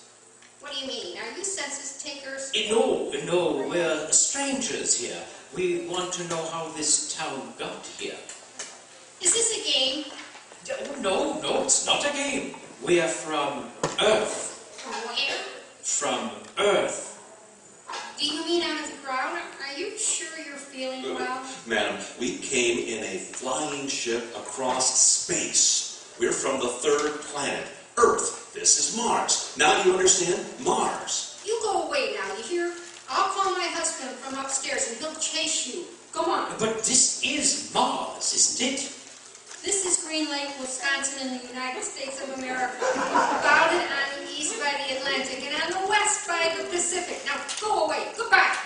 Speaker 10: What do you mean? Are you census takers?
Speaker 8: No, we're strangers here. We want to know how this town got here.
Speaker 10: Is this a game?
Speaker 8: No, it's not a game. We are from Earth.
Speaker 10: Where?
Speaker 8: From Earth.
Speaker 10: Do you mean out of the ground? Are you sure you're feeling well?
Speaker 7: Madam, we came in a flying ship across space. We're from the third planet, Earth. This is Mars. Now do you understand? Mars.
Speaker 10: You go away now, you hear? I'll call my husband from upstairs and he'll chase you. Go on.
Speaker 8: But this is Mars, isn't it?
Speaker 10: This is Green Lake, Wisconsin in the United States of America. Bounded on the east by the Atlantic and on the west by the Pacific. Now go away. Goodbye.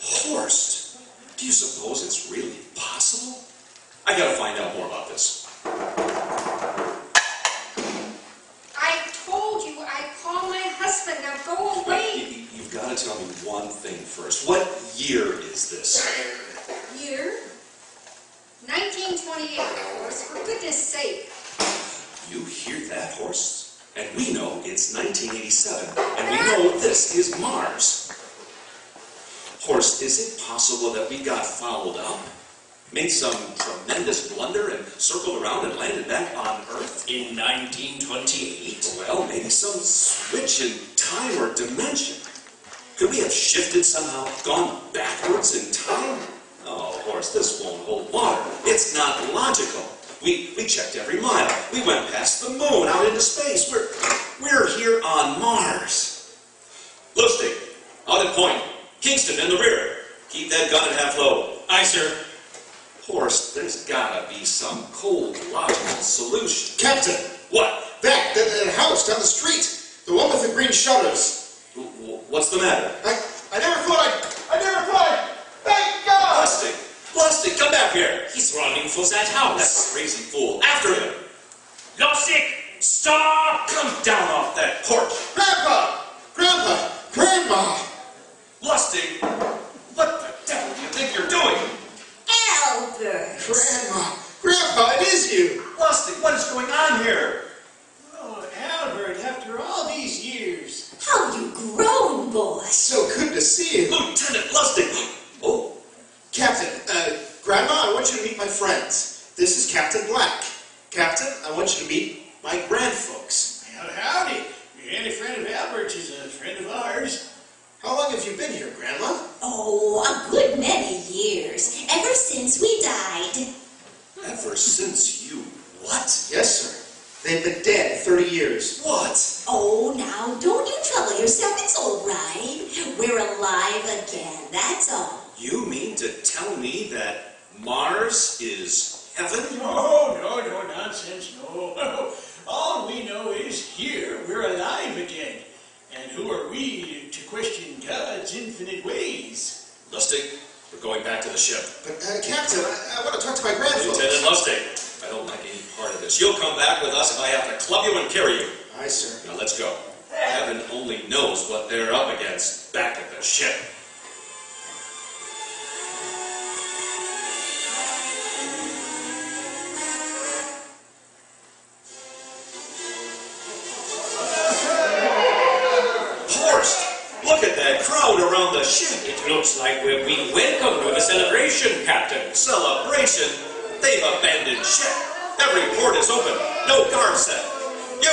Speaker 7: Horst, do you suppose it's really possible? I gotta find out more about this.
Speaker 10: I told you I'd call my husband. Now go away.
Speaker 7: You've got to tell me one thing first. What year is this?
Speaker 10: Year? 1928, of course. For goodness sake.
Speaker 7: You hear that, Horst?
Speaker 8: And we know it's 1987. And we know this is Mars. Horst, is it possible that we got fouled up? Made some tremendous blunder and circled around and landed back on Earth?
Speaker 2: In 1928?
Speaker 8: Well, maybe some switch in time or dimension. Could we have shifted somehow, gone backwards in time? Oh, Horst, this won't hold water. It's not logical. We checked every mile. We went past the moon, out into space. We're here on Mars. Lustig, out at point. Kingston in the rear. Keep that gun at half load.
Speaker 2: Aye, sir.
Speaker 8: Horst, there's gotta be some cold, logical solution.
Speaker 4: Captain,
Speaker 8: What?
Speaker 4: that house down the street, the one with the green shutters.
Speaker 8: What's the matter?
Speaker 4: I never thought thank God!
Speaker 8: Lustig, come back here.
Speaker 2: He's running for that
Speaker 8: That
Speaker 2: house.
Speaker 8: crazy fool. After him.
Speaker 2: Lustig, stop!
Speaker 8: Come down off that porch.
Speaker 4: Grandpa, Grandma.
Speaker 8: Lustig, what the devil do you think you're doing?
Speaker 5: Albert!
Speaker 4: Grandpa, it is you.
Speaker 8: Lustig, what is going on here?
Speaker 1: Oh, Albert, after all these years.
Speaker 5: How you grown, boy!
Speaker 4: So good to see you.
Speaker 8: Lieutenant Lustig. Oh,
Speaker 4: Captain, Grandma, I want you to meet my friends. This is Captain Black. Captain, I want you to meet my grandfolks.
Speaker 1: Howdy. Any friend of Albert's is a friend of ours.
Speaker 4: How long have you been here, Grandma?
Speaker 5: Oh, a good many years. Ever since we died.
Speaker 8: ever since you what?
Speaker 4: Yes, sir. They've been dead 30 years.
Speaker 8: What?
Speaker 5: Oh, now, don't you trouble yourself. It's all right. We're alive again, that's all.
Speaker 8: You mean to tell me that Mars is heaven?
Speaker 1: No, nonsense, no. All we know is here we're alive again. And who are we to question God's infinite ways?
Speaker 8: Lustig, we're going back to the ship.
Speaker 4: But, Captain, I want to talk to my grandfolks.
Speaker 8: Lieutenant Lustig, I don't like any part of this. You'll come back with us if I have to club you and carry you.
Speaker 4: Aye, sir.
Speaker 8: Now let's go. Heaven only knows what they're up against back at the ship. Look at that crowd around the ship.
Speaker 2: It looks like we're being welcomed with a celebration, Captain.
Speaker 8: Celebration? They've abandoned ship. Every port is open. No guard set. You,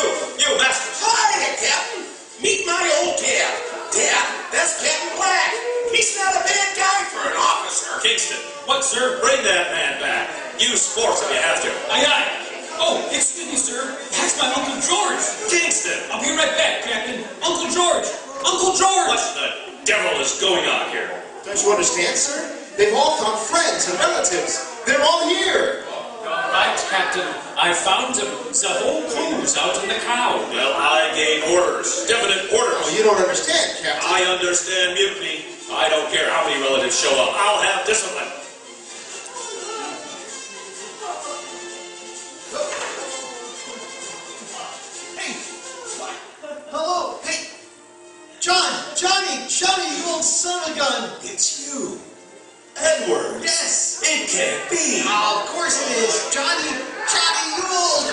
Speaker 8: Masters.
Speaker 3: Hi, Captain. Meet my old dad. Dad, that's Captain Black. He's not a bad guy for an officer.
Speaker 8: Kingston. What, sir? Bring that man back. Use force if you have to.
Speaker 2: Aye, aye. Oh, excuse me, sir. That's my Uncle George.
Speaker 8: Kingston.
Speaker 2: I'll be right back, Captain. Uncle George. Uncle George.
Speaker 8: What the devil is going on here?
Speaker 4: Don't you understand, sir? They've all found friends and relatives. They're all here.
Speaker 2: Right, Captain. I found them. The whole crew's out in the crowd.
Speaker 8: Well, I gave orders. Definite orders.
Speaker 4: Oh, you don't understand, Captain.
Speaker 8: I understand mutiny. I don't care how many relatives show up. I'll have discipline.
Speaker 1: Hey! Hello! Hey! Johnny, you old son of a gun!
Speaker 8: It's you. Edward.
Speaker 1: Yes!
Speaker 8: It can't be.
Speaker 1: Oh, of course it is! Johnny, you old!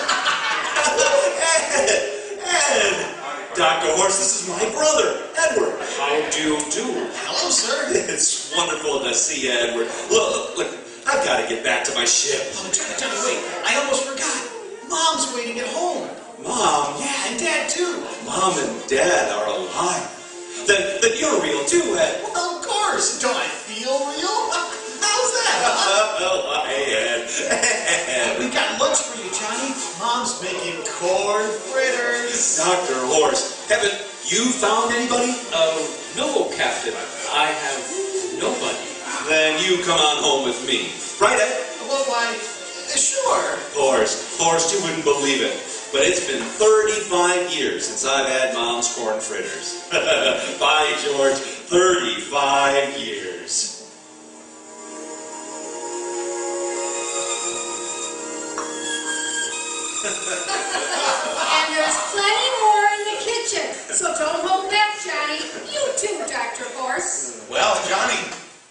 Speaker 8: Ed. Dr. Horst, this is my brother, Edward.
Speaker 2: How do you do?
Speaker 1: Hello, sir!
Speaker 8: It's wonderful to see you, Edward. Look, I've got to get back to my ship.
Speaker 1: Oh, Johnny, wait, I almost forgot. Mom's waiting at home.
Speaker 8: Mom.
Speaker 1: Yeah, and Dad, too.
Speaker 8: Mom and Dad are alive. Then you're real too, Ed.
Speaker 1: Well, of course. Don't I feel real? How's that, huh?
Speaker 8: Oh, Ed.
Speaker 1: We got lunch for you, Johnny. Mom's making corn fritters.
Speaker 8: Dr. Horst, haven't you found anybody?
Speaker 2: No, Captain. I have nobody.
Speaker 8: Then you come on home with me. Right, Ed?
Speaker 1: Well, why, sure.
Speaker 8: Horst, you wouldn't believe it. But it's been 35 years since I've had Mom's corn fritters. By George, 35 years.
Speaker 10: And there's plenty more in the kitchen, so don't hold back, Johnny. You too, Dr. Horse.
Speaker 3: Well, Johnny,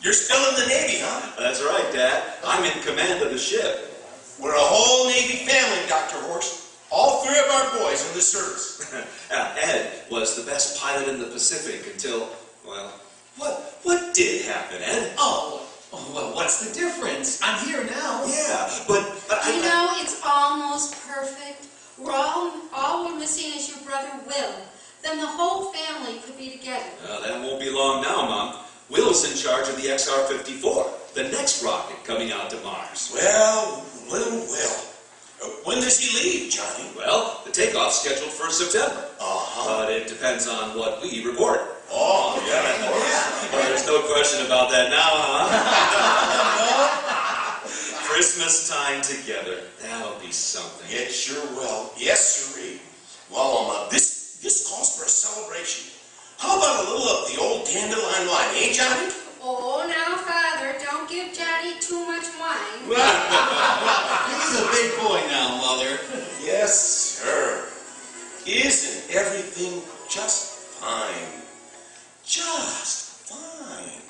Speaker 3: you're still in the Navy, huh?
Speaker 8: That's right, Dad. I'm in command of the ship.
Speaker 3: We're a whole Navy family, Dr. Horse. All three of our boys in the service.
Speaker 7: Ed was the best pilot in the Pacific until, well, what did happen, Ed?
Speaker 1: Oh, well, what's the difference? I'm here now.
Speaker 7: Yeah, but
Speaker 10: You know, it's almost perfect. All we're missing is your brother Will. Then the whole family could be together.
Speaker 7: That won't be long now, Mom. Will's in charge of the XR-54, the next rocket coming out to Mars.
Speaker 3: Well, little Will. When does he leave, Johnny?
Speaker 7: Well, the takeoff's scheduled for September. But it depends on what we report.
Speaker 3: Oh, yeah.
Speaker 7: Well, there's no question about that now, huh? Christmas time together. That'll be something.
Speaker 3: It sure will. Yes, sirree. Well, this calls for a celebration. How about a little of the old dandelion wine, eh, Johnny?
Speaker 10: Oh, now, Father, don't give Johnny too much wine.
Speaker 1: He's a big boy now, Mother.
Speaker 3: Yes, sir. Isn't everything just fine? Just fine.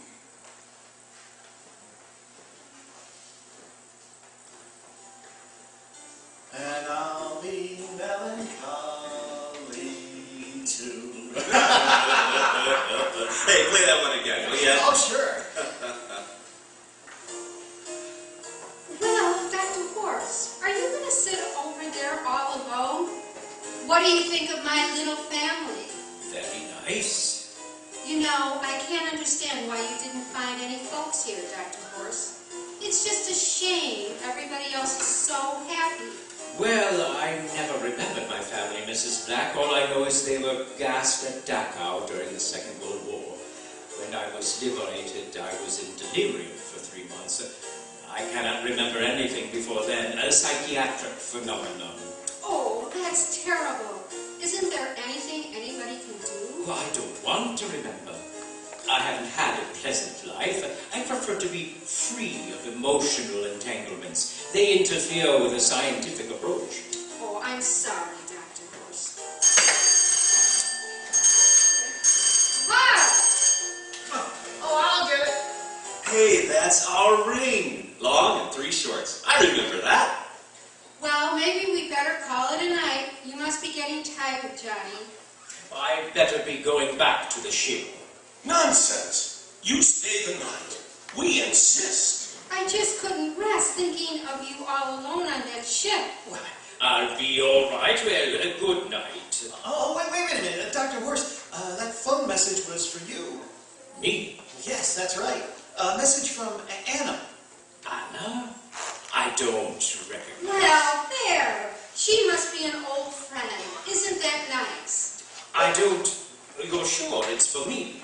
Speaker 1: And I'll be melancholy too.
Speaker 7: Hey, play that one again, will ya?
Speaker 1: Oh, sure.
Speaker 10: Well, Dr. Horse, are you going to sit over there all alone? What do you think of my little family?
Speaker 8: Very nice.
Speaker 10: You know, I can't understand why you didn't find any folks here, Dr. Horse. It's just a shame everybody else is so happy.
Speaker 8: Well, I never remembered my family, Mrs. Black. All I know is they were gassed at Dachau during the Second World War. When I was liberated, I was in delirium for 3 months. I cannot remember anything before then. A psychiatric phenomenon.
Speaker 10: Oh, that's terrible. Isn't there anything anybody can do?
Speaker 8: Well, I don't want to remember. I haven't had a pleasant life. I prefer to be free of emotional entanglements. They interfere with a scientific approach.
Speaker 10: Oh, I'm sorry, Dr. Horse. Hi!
Speaker 1: Oh, I'll get it.
Speaker 7: Hey, that's our ring. Long and 3 shorts. I remember that.
Speaker 10: Well, maybe we better call it a night. You must be getting tired, Johnny.
Speaker 8: I'd better be going back to the ship.
Speaker 3: Nonsense. You stay the night. We insist.
Speaker 10: I just couldn't rest thinking of you all alone on that ship.
Speaker 8: Well, I'll be all right. Well, good night.
Speaker 1: Oh, wait a minute. Dr. Horse, that phone message was for you.
Speaker 8: Me?
Speaker 1: Yes, that's right. A message from Anna.
Speaker 8: Anna? I don't recognize.
Speaker 10: Well, there. She must be an old friend. Isn't that nice?
Speaker 8: I don't... You're sure it's for me?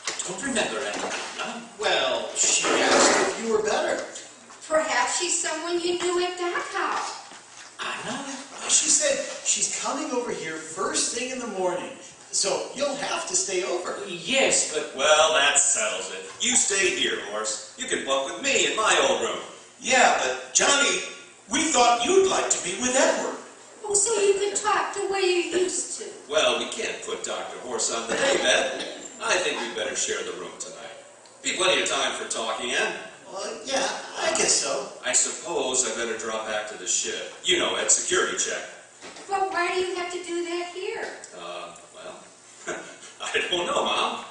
Speaker 8: I don't remember anything, no?
Speaker 1: Well, she asked if you were better.
Speaker 10: Perhaps she's someone you knew at Dachau.
Speaker 8: Anna?
Speaker 1: She said she's coming over here first thing in the morning. So you'll have to stay over.
Speaker 8: Yes, but...
Speaker 7: Well, that settles it. You stay here, Horse. You can bunk with me in my old room.
Speaker 3: Yeah, but Johnny, we thought you'd like to be with Edward.
Speaker 10: Oh, so you could talk the way you used to.
Speaker 7: Well, we can't put Dr. Horse on the daybed. I think we better share the room tonight. Be plenty of time for talking, eh?
Speaker 1: Well, yeah, I guess so.
Speaker 7: I suppose I better drop back to the ship. You know, at security check.
Speaker 10: But why do you have to do that here?
Speaker 7: Well, I don't know, Mom.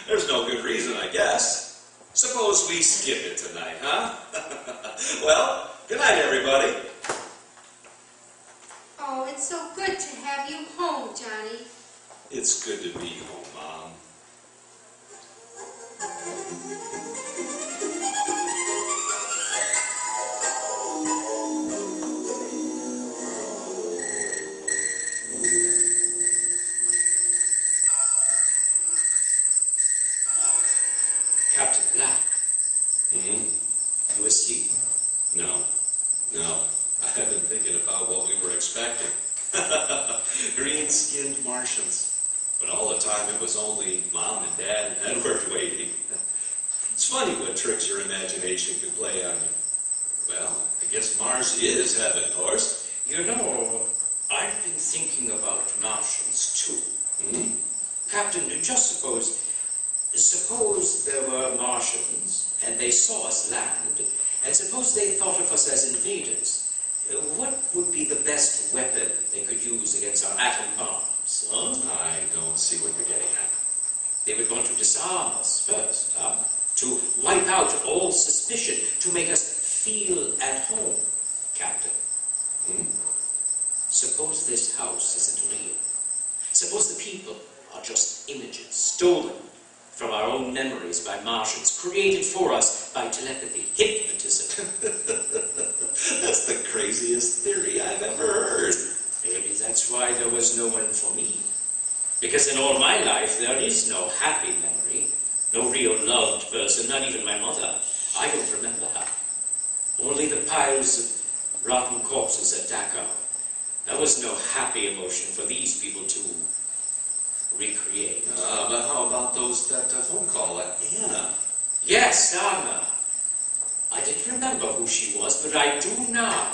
Speaker 7: There's no good reason, I guess. Suppose we skip it tonight, huh? Well, good night, everybody.
Speaker 10: Oh, it's so good to have you home, Johnny.
Speaker 7: It's good to be home, Mom.
Speaker 8: Captain Black, you asleep?
Speaker 7: No. I've been thinking about what we were expecting. Green-skinned Martians. But all the time it was only Mom and Dad and Edward waiting. It's funny what tricks your imagination can play on you. Well, I guess Mars is heaven, Horse.
Speaker 8: You know, I've been thinking about Martians too. Captain, just suppose there were Martians and they saw us land, and suppose they thought of us as invaders. What would be the best weapon they could use against our atom bombs, huh?
Speaker 7: I don't see what you're getting at.
Speaker 8: They would want to disarm us first, to wipe out all suspicion, to make us feel at home, Captain. Suppose this house isn't real. Suppose the people are just images stolen from our own memories by Martians, created for us by telepathy, hypnotism.
Speaker 7: That's the craziest theory I've ever heard.
Speaker 8: Maybe that's why there was no one for me. Because in all my life, there is no happy memory, no real loved person, not even my mother. I don't remember her. Only the piles of rotten corpses at Dachau. There was no happy emotion for these people to recreate.
Speaker 7: But how about that phone call at Anna?
Speaker 8: Yes, Anna. I didn't remember who she was, but I do now.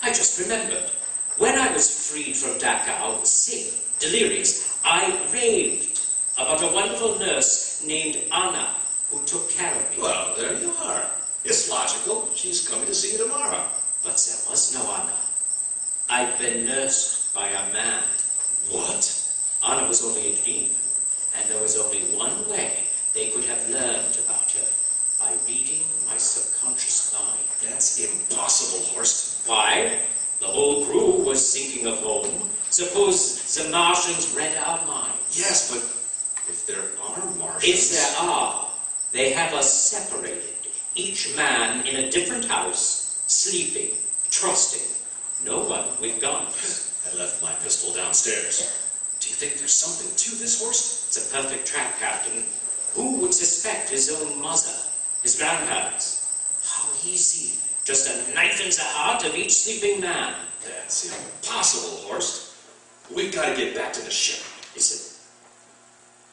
Speaker 8: I just remembered. When I was freed from Dachau, sick, delirious, I raved about a wonderful nurse named Anna who took care of me.
Speaker 7: Well, there you are. It's logical. She's coming to see you tomorrow.
Speaker 8: But there was no Anna. I'd been nursed by a man.
Speaker 7: What?
Speaker 8: Anna was only a dream, and there was only one way they could have learned about her, by reading my subconscious mind.
Speaker 7: That's impossible, Horst.
Speaker 8: Why? The whole crew was thinking of home. Suppose the Martians read our minds.
Speaker 7: Yes, but if there are Martians...
Speaker 8: If there are, they have us separated, each man in a different house, sleeping, trusting, no one with guns.
Speaker 7: I left my pistol downstairs. Do you think there's something to this, Horst?
Speaker 8: It's a perfect trap, Captain. Who would suspect his own mother, his grandparents? How easy. Just a knife in the heart of each sleeping man.
Speaker 7: That's impossible, Horst. We've got to get back to the ship.
Speaker 8: It's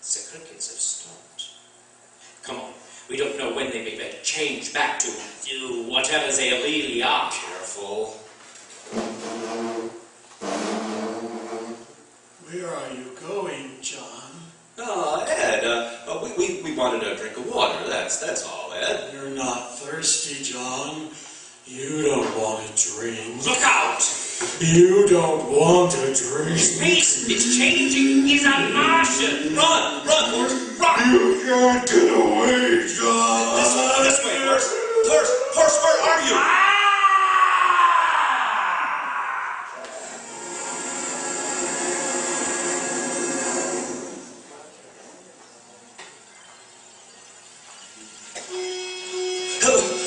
Speaker 8: the crickets have stopped. Come on. We don't know when they may be changed back to whatever they really are.
Speaker 7: Careful.
Speaker 1: Where are you going, John?
Speaker 7: Ed, we wanted a drink of water. That's all, Ed.
Speaker 1: You're not thirsty, John. You don't want a drink.
Speaker 8: Look out!
Speaker 1: You don't want a drink.
Speaker 8: Space is changing. He's a Martian.
Speaker 7: Run, Horst, run!
Speaker 3: You can't get away, John!
Speaker 7: This way, Horst! Horst, where are you?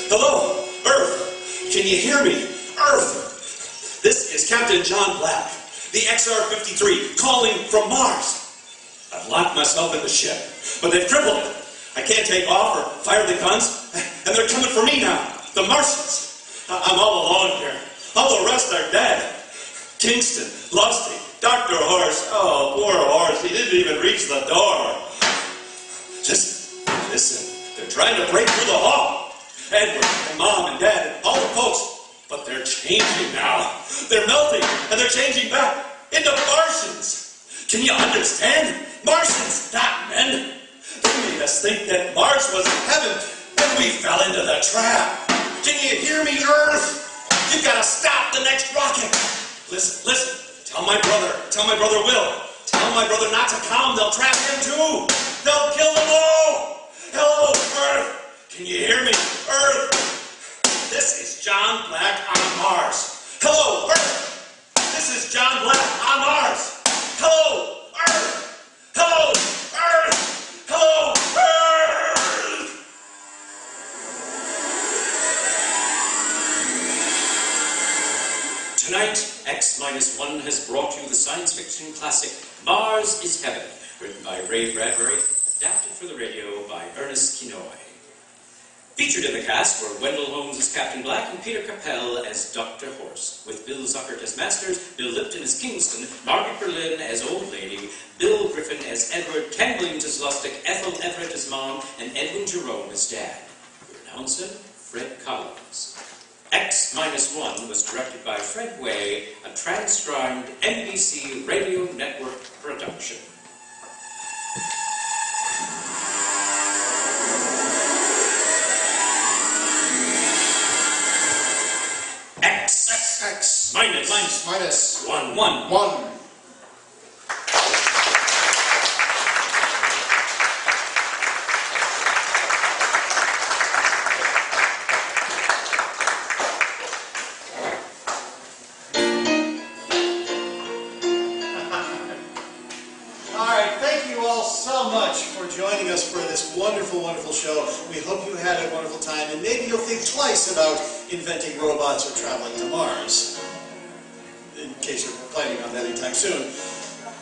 Speaker 7: Hello, Earth. Can you hear me? Earth. This is Captain John Black, the XR-53, calling from Mars. I've locked myself in the ship, but they've crippled it. I can't take off or fire the guns, and they're coming for me now. The Martians. I'm all alone here. All the rest are dead. Kingston, Lusty, Dr. Horst. Oh, poor Horst. He didn't even reach the door. Listen. They're trying to break through the hall. Edward and Mom and Dad and all the folks. But they're changing now. They're melting, and they're changing back into Martians. Can you understand? Martians, not men. They made us think that Mars was heaven, and we fell into the trap. Can you hear me, Earth? You've got to stop the next rocket. Listen. Tell my brother Will. Tell my brother not to come. They'll trap him too. They'll kill them all. Hello, Earth. Can you hear me, Earth? This is John Black on Mars. Hello, Earth. This is John Black on Mars. Hello, Earth. Hello, Earth. Hello, Earth.
Speaker 8: Tonight, X-1 has brought you the science fiction classic Mars is Heaven, written by Ray Bradbury, adapted for the radio by Ernest Kinoy. Featured in the cast were Wendell Holmes as Captain Black and Peter Capell as Dr. Horst, with Bill Zuckert as Masters, Bill Lipton as Kingston, Margaret Berlin as Old Lady, Bill Griffin as Edward, Ken Williams as Lustig, Ethel Everett as Mom, and Edwin Jerome as Dad. Your announcer, Fred Collins. X-1 was directed by Fred Way, a transcribed NBC Radio Network production. X
Speaker 4: Minus.
Speaker 8: 1.
Speaker 2: 1.
Speaker 4: 1.
Speaker 1: So much for joining us for this wonderful, wonderful show. We hope you had a wonderful time, and maybe you'll think twice about inventing robots or traveling to Mars, in case you're planning on that anytime soon.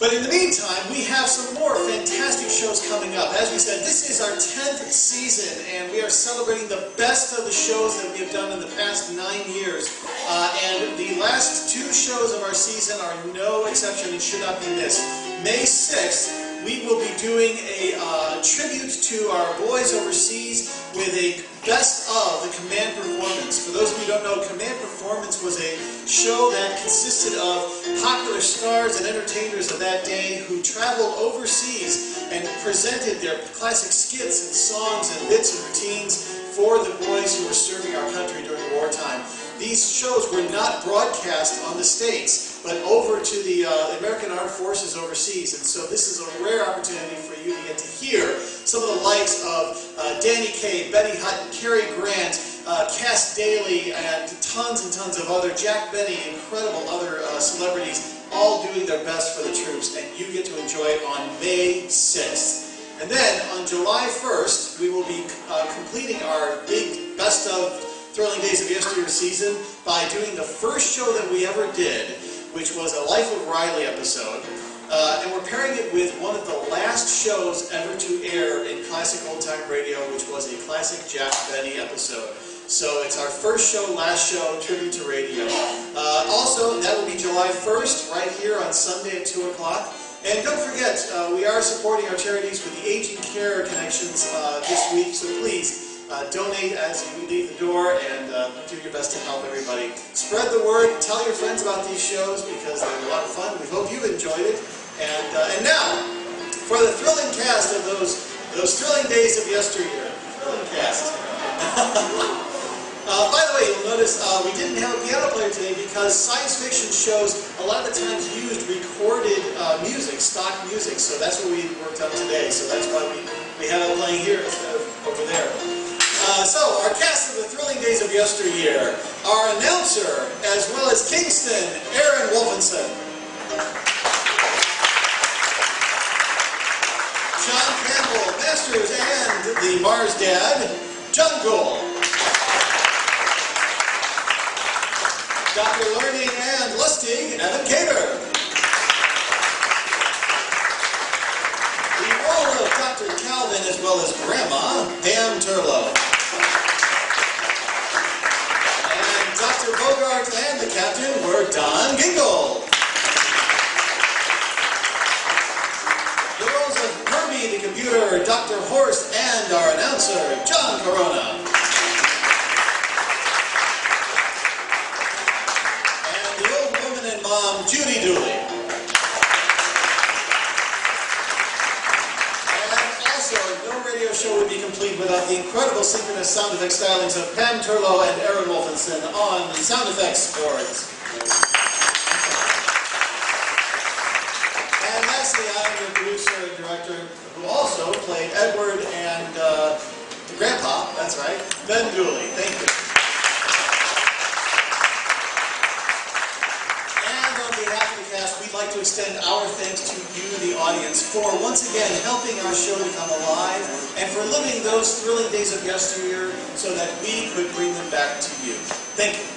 Speaker 1: But in the meantime, we have some more fantastic shows coming up. As we said, this is our 10th season, and we are celebrating the best of the shows that we have done in the past 9 years. And the last 2 shows of our season are no exception and should not be missed. May 6th, we will be doing a tribute to our boys overseas with a best of the Command Performance. For those of you who don't know, Command Performance was a show that consisted of popular stars and entertainers of that day who traveled overseas and presented their classic skits and songs and bits and routines for the boys who were serving our country during wartime. These shows were not broadcast on the States, but over to the American Armed Forces overseas. And so this is a rare opportunity for you to get to hear some of the likes of Danny Kaye, Betty Hutton, Cary Grant, Cass Daly, and tons of other, Jack Benny, incredible other celebrities, all doing their best for the troops. And you get to enjoy it on May 6th. And then on July 1st, we will be completing our big best of Thrilling Days of Yesteryear season by doing the first show that we ever did, which was a Life of Riley episode. And we're pairing it with one of the last shows ever to air in classic old-time radio, which was a classic Jack Benny episode. So it's our first show, last show, tribute to radio. Also, that will be July 1st, right here on Sunday at 2 o'clock. And don't forget, we are supporting our charities with the Aging Care Connections this week, so please, donate as you leave the door and do your best to help everybody. Spread the word, tell your friends about these shows because they're a lot of fun. We hope you enjoyed it. And now, for the thrilling cast of those thrilling days of yesteryear. Thrilling cast. By the way, you'll notice we didn't have a piano player today because science fiction shows a lot of the times used recorded music, stock music. So that's what we worked on today. So that's why we have it playing here instead of over there. So, our cast of the thrilling days of yesteryear, our announcer, as well as Kingston, Aaron Wolfenson. John Campbell, Masters, and the Mars Dad, John Gould. Dr. Learning and Lustig, Evan Cater. The role of Dr. Calvin, as well as Grandma, Pam Turlow. Dr. Bogart and the Captain were Don Gingold. The roles of Herbie the Computer, Dr. Horst, and our announcer, John Corona. And the old woman and mom, Judy Dooley. No radio show would be complete without the incredible synchronous sound effects stylings of Pam Turlow and Aaron Wolfenson on the sound effects boards. And lastly, I am the producer and director who also played Edward and Grandpa, that's right, Ben Dooley. Thank you. We'd like to extend our thanks to you, the audience, for once again helping our show to come alive and for living those thrilling days of yesteryear so that we could bring them back to you. Thank you.